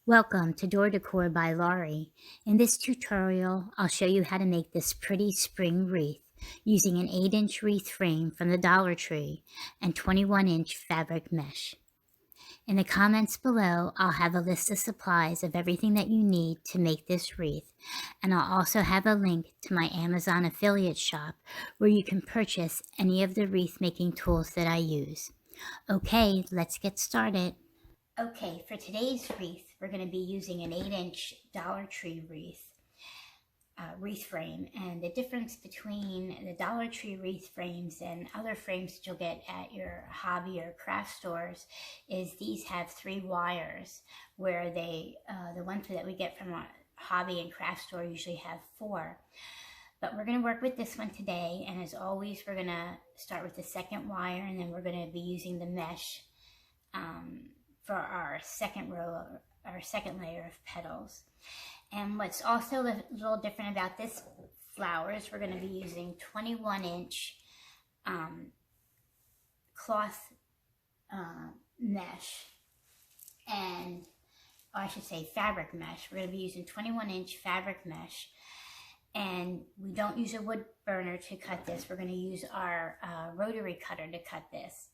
Welcome to Door Decor by Laurie. In this tutorial, I'll show you how to make this pretty spring wreath using an 8-inch wreath frame from the Dollar Tree and 21-inch fabric mesh. In the comments below, I'll have a list of supplies of everything that you need to make this wreath, and I'll also have a link to my Amazon affiliate shop where you can purchase any of the wreath making tools that I use. Okay, let's get started. Okay, for today's wreath, we're going to be using an 8-inch Dollar Tree wreath frame. And the difference between the Dollar Tree wreath frames and other frames that you'll get at your hobby or craft stores is these have 3 wires, where the ones that we get from a hobby and craft store usually have 4. But we're going to work with this one today, and as always, we're going to start with the second wire, and then we're going to be using the mesh for our second layer of petals. And what's also a little different about this flower is we're going to be using 21-inch cloth mesh, and or I should say fabric mesh. We're going to be using 21-inch fabric mesh, and we don't use a wood burner to cut this. We're going to use our rotary cutter to cut this.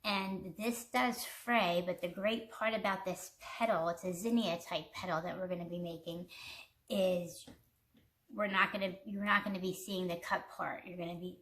And this does fray, but the great part about this petal, it's a zinnia type petal that we're going to be making, is you're not going to be seeing the cut part. You're going to be,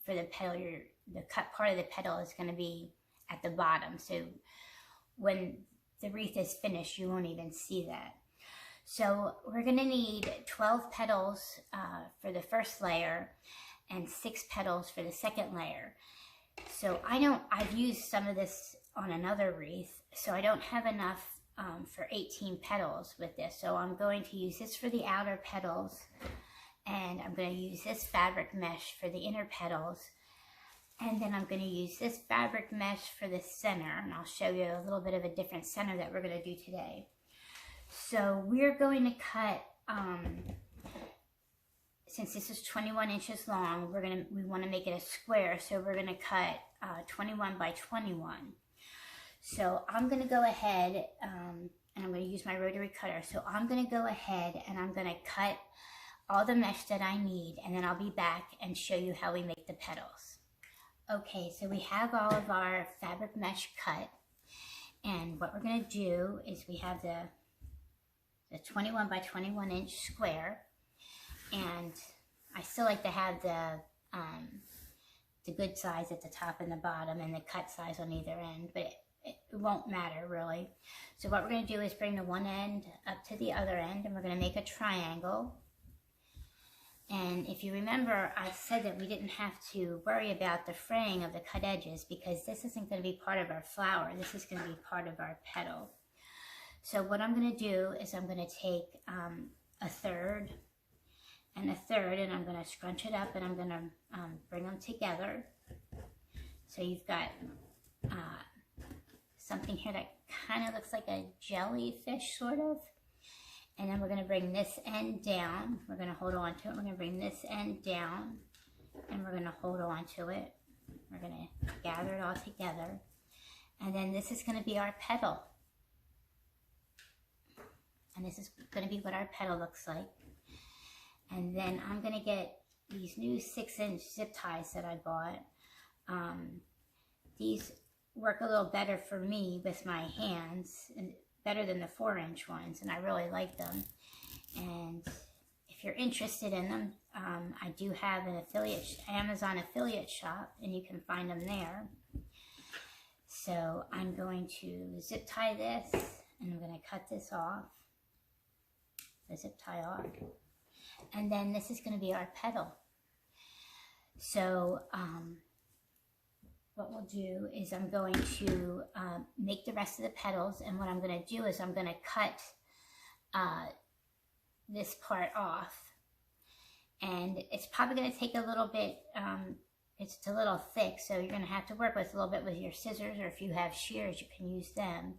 for the petal, the cut part of the petal is going to be at the bottom. So when the wreath is finished, you won't even see that. So we're going to need 12 petals for the first layer and 6 petals for the second layer. So I've used some of this on another wreath, so I don't have enough for 18 petals with this. So I'm going to use this for the outer petals, and I'm going to use this fabric mesh for the inner petals, and then I'm going to use this fabric mesh for the center, and I'll show you a little bit of a different center that we're going to do today. So we're going to cut, since this is 21 inches long, we want to make it a square, so we're going to cut 21 by 21. So I'm going to go ahead, and I'm going to use my rotary cutter. So I'm going to go ahead and I'm going to cut all the mesh that I need, and then I'll be back and show you how we make the petals. Okay, so we have all of our fabric mesh cut, and what we're going to do is we have the 21 by 21 inch square. And I still like to have the good size at the top and the bottom and the cut size on either end, but it won't matter really. So what we're going to do is bring the one end up to the other end, and we're going to make a triangle. And if you remember, I said that we didn't have to worry about the fraying of the cut edges because this isn't going to be part of our flower. This is going to be part of our petal. So what I'm going to do is I'm going to take a third and a third, and I'm going to scrunch it up, and I'm going to bring them together. So you've got something here that kind of looks like a jellyfish, sort of. And then we're going to bring this end down. We're going to hold on to it. We're going to bring this end down, and we're going to hold on to it. We're going to gather it all together. And then this is going to be our petal. And this is going to be what our petal looks like. And then I'm going to get these new 6-inch zip ties that I bought. These work a little better for me with my hands, and better than the 4-inch ones, and I really like them. And if you're interested in them, I do have an Amazon affiliate shop, and you can find them there. So I'm going to zip tie this, and I'm going to cut this off, the zip tie off. And then this is going to be our petal. So what we'll do is I'm going to make the rest of the petals, and what I'm going to do is I'm going to cut this part off. And it's probably going to take a little bit, it's a little thick, so you're going to have to work with a little bit with your scissors, or if you have shears, you can use them.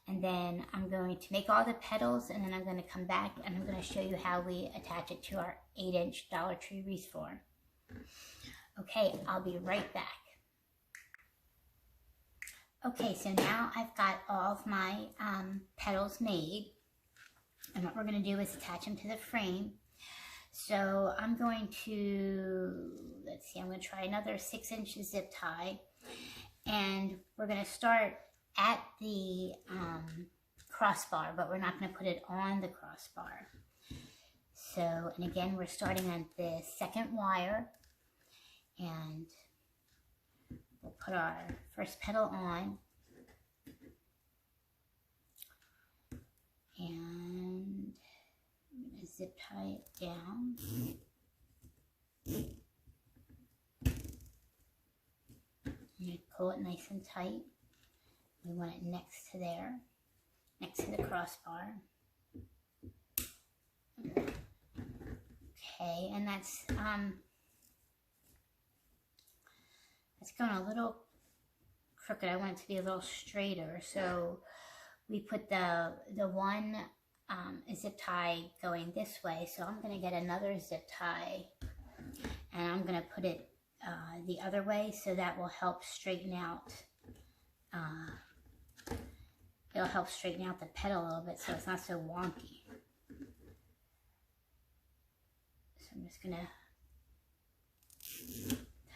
And then I'm going to make all the petals, and then I'm going to come back and I'm going to show you how we attach it to our 8-inch Dollar Tree wreath form. Okay, I'll be right back. Okay, so now I've got all of my petals made, and what we're going to do is attach them to the frame. So I'm going to, let's see, I'm going to try another 6-inch zip tie, and we're going to start at the crossbar, but we're not going to put it on the crossbar. So, and again, we're starting on the second wire, and we'll put our first petal on, and I'm going to zip tie it down. I'm going to pull it nice and tight. We want it next to there, next to the crossbar. Okay, and that's going a little crooked. I want it to be a little straighter, so we put the one zip tie going this way. So I'm going to get another zip tie, and I'm going to put it the other way, so that will help straighten out. It'll help straighten out the petal a little bit, so it's not so wonky. So I'm just going to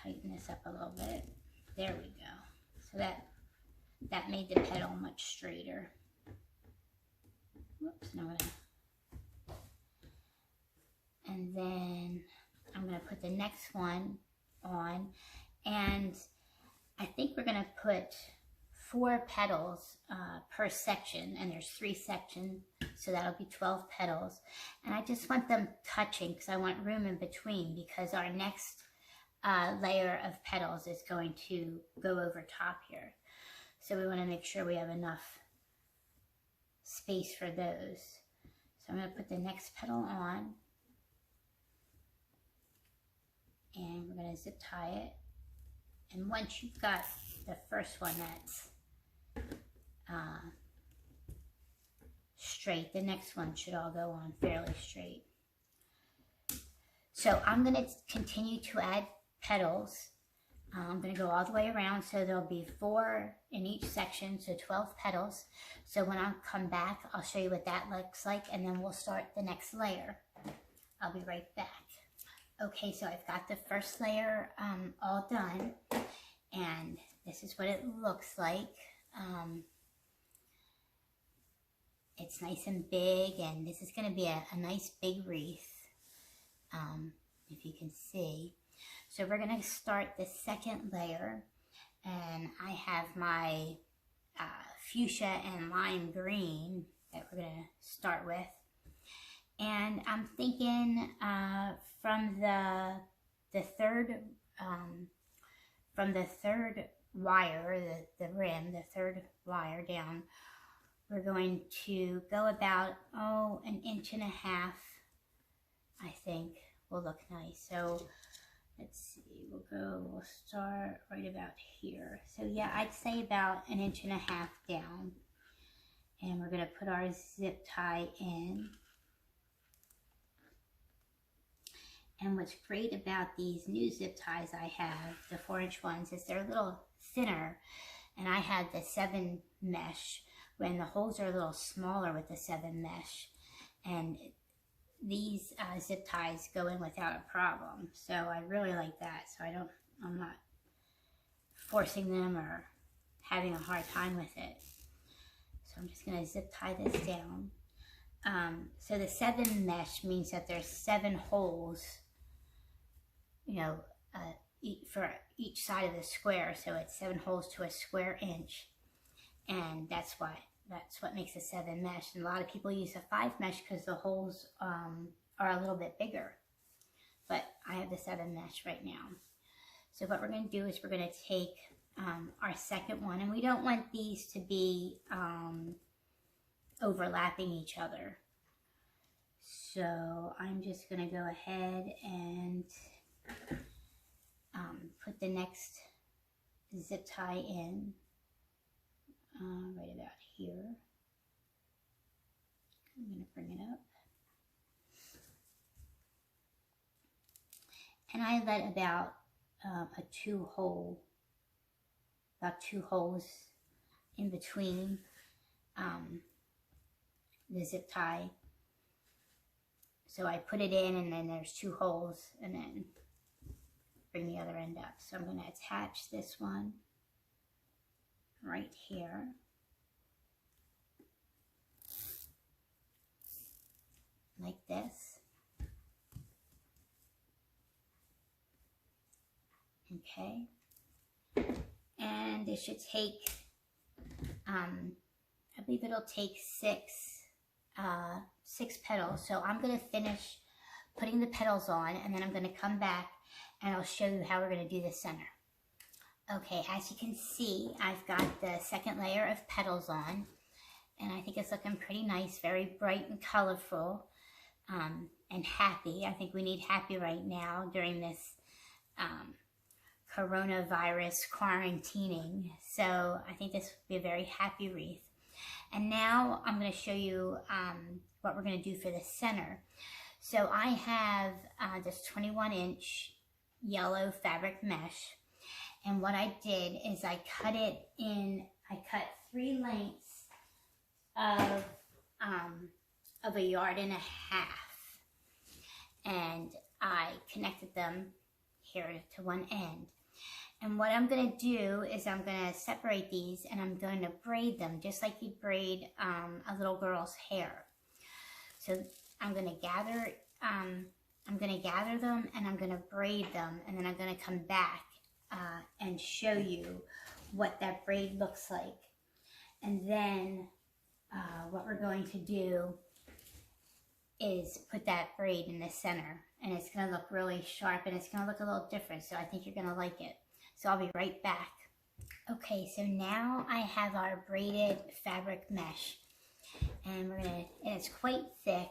tighten this up a little bit. There we go. So that made the petal much straighter. Whoops, and and then I'm going to put the next one on, and I think we're going to put 4 petals per section, and there's 3 sections, so that'll be 12 petals. And I just want them touching because I want room in between, because our next layer of petals is going to go over top here. So we want to make sure we have enough space for those. So I'm going to put the next petal on, and we're going to zip tie it. And once you've got the first one that's straight, the next one should all go on fairly straight. So I'm going to continue to add petals. I'm going to go all the way around, so there'll be 4 in each section, so 12 petals. So when I come back, I'll show you what that looks like, and then we'll start the next layer. I'll be right back. Okay, so I've got the first layer all done, and this is what it looks like. It's nice and big, and this is going to be a nice big wreath, if you can see. So we're going to start the second layer, and I have my fuchsia and lime green that we're going to start with. And I'm thinking from the third wire, the rim, the third wire down, we're going to go about 1.5 inches, I think will look nice. So let's see, we'll start right about here. So yeah, I'd say about 1.5 inches down. And we're going to put our zip tie in. And what's great about these new zip ties I have, the 4-inch ones, is they're a little thinner. And I had the 7 mesh, when the holes are a little smaller with the 7 mesh. And these zip ties go in without a problem. So I really like that. So I'm not forcing them or having a hard time with it. So I'm just going to zip tie this down. So the 7 mesh means that there's 7 holes, you know, for each side of the square. So it's 7 holes to a square inch. And that's what makes a 7 mesh. And a lot of people use a 5 mesh because the holes are a little bit bigger. But I have the 7 mesh right now. So what we're going to do is we're going to take our second one, and we don't want these to be overlapping each other. So I'm just going to go ahead and put the next zip tie in right about here. I'm going to bring it up. And I let about 2 holes in between the zip tie. So I put it in, and then there's 2 holes, and then bring the other end up. So I'm going to attach this one right here. Like this. Okay. And it should take, I believe it'll take 6 petals. So I'm going to finish putting the petals on, and then I'm going to come back and I'll show you how we're going to do the center. Okay, as you can see, I've got the second layer of petals on, and I think it's looking pretty nice, very bright and colorful, and happy. I think we need happy right now during this coronavirus quarantining. So I think this would be a very happy wreath. And now I'm going to show you what we're going to do for the center. So I have this 21-inch yellow fabric mesh, and what I did is I cut 3 lengths of 1.5 yards, and I connected them here to one end. And what I'm going to do is I'm going to separate these, and I'm going to braid them just like you braid a little girl's hair. So I'm going to gather them, and I'm going to braid them, and then I'm going to come back and show you what that braid looks like. And then what we're going to do is put that braid in the center, and it's going to look really sharp, and it's going to look a little different, so I think you're going to like it. So I'll be right back. Okay, so now I have our braided fabric mesh, and it's quite thick.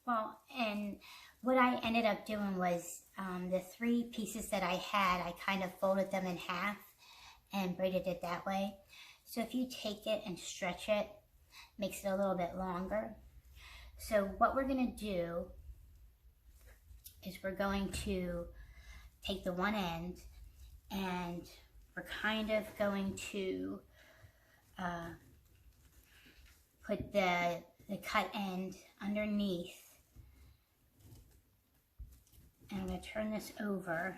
Well, and what I ended up doing was the 3 pieces that I had, I kind of folded them in half and braided it that way. So if you take it and stretch it, makes it a little bit longer. So what we're going to do is we're going to take the one end, and we're kind of going to put the cut end underneath, and I'm going to turn this over,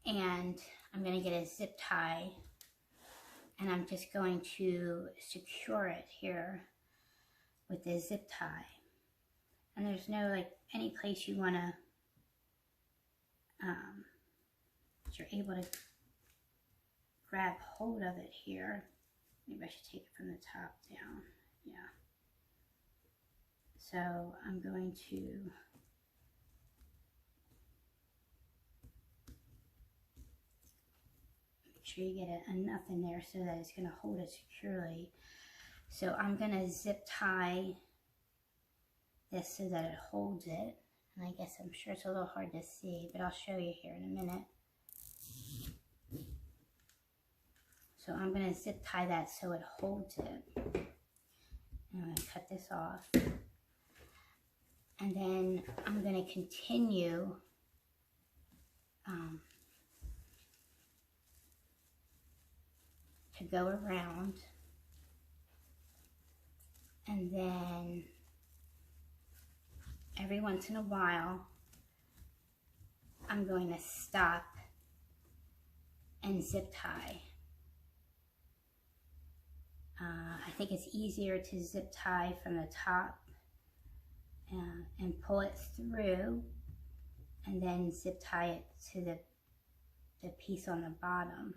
and I'm going to get a zip tie, and I'm just going to secure it here with the zip tie. And there's no, like, any place you want to, you're able to grab hold of it here. Maybe I should take it from the top down. Yeah. So I'm going to make sure you get enough in there so that it's going to hold it securely. So I'm going to zip tie this so that it holds it. And I guess I'm sure it's a little hard to see, but I'll show you here in a minute. So I'm going to zip tie that so it holds it. And I'm going to cut this off. And then I'm going to continue to go around. And then every once in a while, I'm going to stop and zip tie. I think it's easier to zip tie from the top and pull it through, and then zip tie it to the piece on the bottom.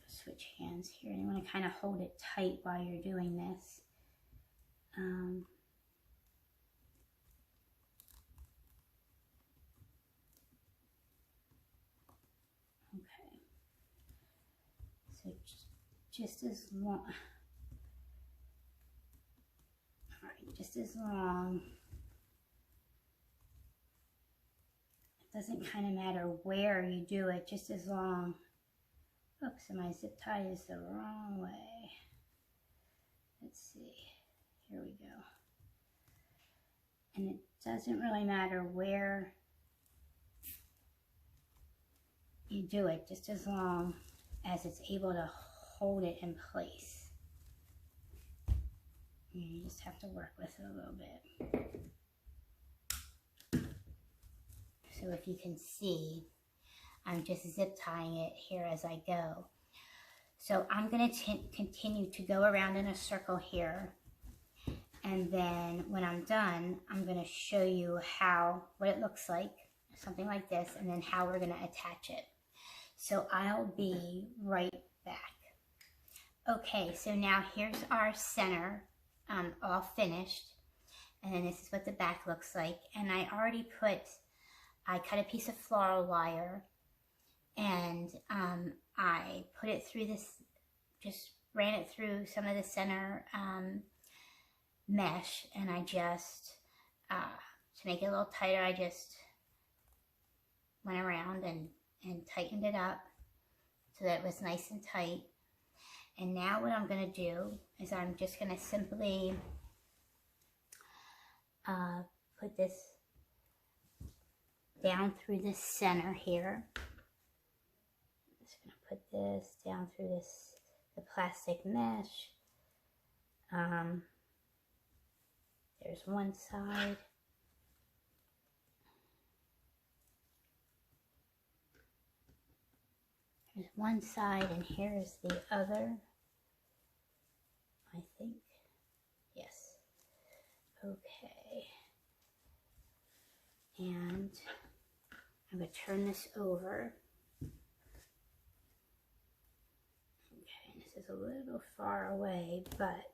Switch hands here, and you want to kind of hold it tight while you're doing this. Okay, so just as long, all right, just as long. It doesn't kind of matter where you do it, just as long. Oops, and my zip tie is the wrong way. Let's see. Here we go. And it doesn't really matter where you do it just as long as it's able to hold it in place. You just have to work with it a little bit. So if you can see, I'm just zip tying it here as I go. So I'm going to continue to go around in a circle here. And then when I'm done, I'm going to show you what it looks like, something like this, and then how we're going to attach it. So I'll be right back. Okay, so now here's our center all finished. And then this is what the back looks like. And I cut a piece of floral wire, and I put it through this, just ran it through some of the center mesh, and I just, to make it a little tighter, I just went around and tightened it up so that it was nice and tight. And now what I'm going to do is I'm just going to simply put this down through the center here. I'm just going to put this down through the plastic mesh. There's one side. There's one side, and here's the other, I think. Yes. Okay. And I'm going to turn this over. Okay, and this is a little far away, but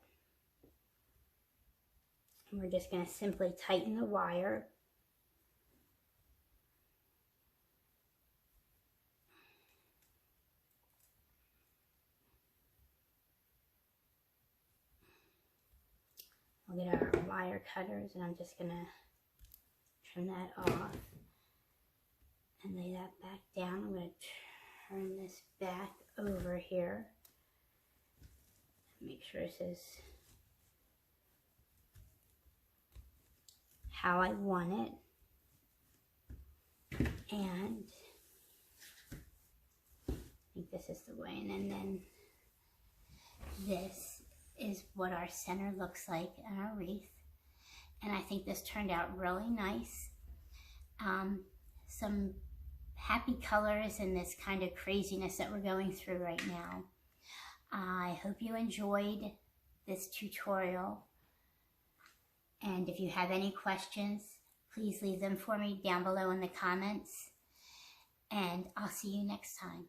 we're just going to simply tighten the wire. We'll get our wire cutters, and I'm just going to trim that off and lay that back down. I'm going to turn this back over here. Make sure this is how I want it. And I think this is the way. And then this is what our center looks like in our wreath. And I think this turned out really nice. Some happy colors in this kind of craziness that we're going through right now. I hope you enjoyed this tutorial. And if you have any questions, please leave them for me down below in the comments. And I'll see you next time.